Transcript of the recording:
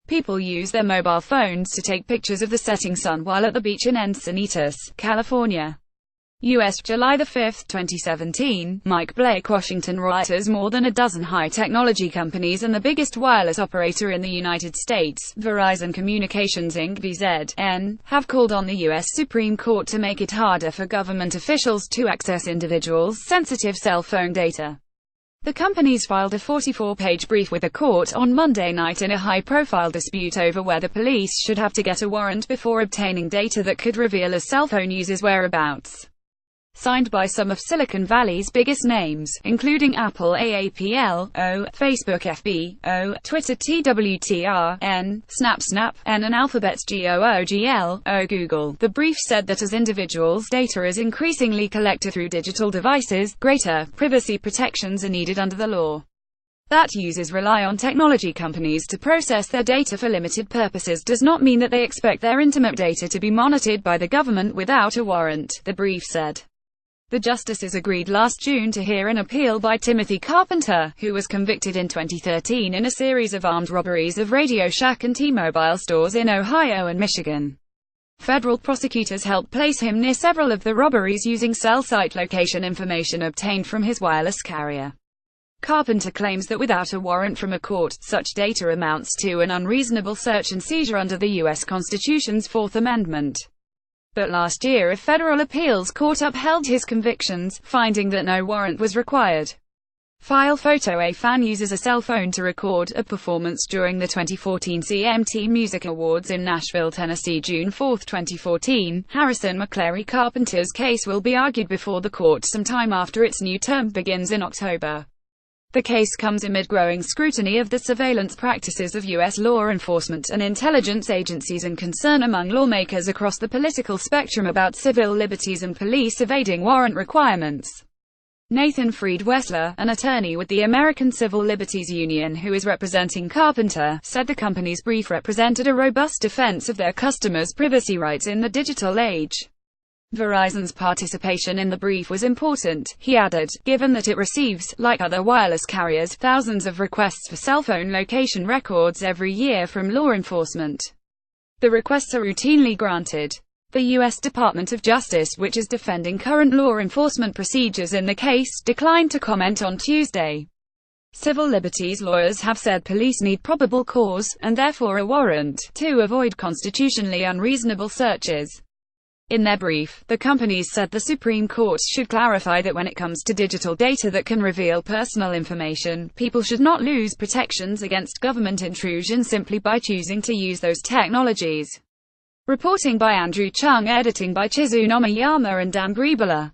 People use their mobile phones to take pictures of the setting sun while at the beach in Encinitas, California. U.S. July 5, 2017, Mike Blake, Washington Reuters. More than a dozen high-technology companies and the biggest wireless operator in the United States, Verizon Communications Inc. (VZN), have called on the U.S. Supreme Court to make it harder for government officials to access individuals' sensitive cell phone data. The companies filed a 44-page brief with the court on Monday night in a high-profile dispute over whether police should have to get a warrant before obtaining data that could reveal a cell phone user's whereabouts. Signed by some of Silicon Valley's biggest names, including Apple (AAPL), Facebook (FB), Twitter (TWTR), Snap, and Alphabet's GOOGL, Google. The brief said that as individuals' data is increasingly collected through digital devices, greater privacy protections are needed under the law. That users rely on technology companies to process their data for limited purposes does not mean that they expect their intimate data to be monitored by the government without a warrant, the brief said. The justices agreed last June to hear an appeal by Timothy Carpenter, who was convicted in 2013 in a series of armed robberies of Radio Shack and T-Mobile stores in Ohio and Michigan. Federal prosecutors helped place him near several of the robberies using cell site location information obtained from his wireless carrier. Carpenter claims that without a warrant from a court, such data amounts to an unreasonable search and seizure under the U.S. Constitution's Fourth Amendment. But last year a federal appeals court upheld his convictions, finding that no warrant was required. File photo: a fan uses a cell phone to record a performance during the 2014 CMT Music Awards in Nashville, Tennessee, June 4, 2014. Harrison McCleary. Carpenter's case will be argued before the court sometime after its new term begins in October. The case comes amid growing scrutiny of the surveillance practices of U.S. law enforcement and intelligence agencies and concern among lawmakers across the political spectrum about civil liberties and police evading warrant requirements. Nathan Fried Wessler, an attorney with the American Civil Liberties Union who is representing Carpenter, said the company's brief represented a robust defense of their customers' privacy rights in the digital age. Verizon's participation in the brief was important, he added, given that it receives, like other wireless carriers, thousands of requests for cell phone location records every year from law enforcement. The requests are routinely granted. The U.S. Department of Justice, which is defending current law enforcement procedures in the case, declined to comment on Tuesday. Civil liberties lawyers have said police need probable cause, and therefore a warrant, to avoid constitutionally unreasonable searches. In their brief, the companies said the Supreme Court should clarify that when it comes to digital data that can reveal personal information, people should not lose protections against government intrusion simply by choosing to use those technologies. Reporting by Andrew Chung, editing by Chizunami Yama and Dan Griebler.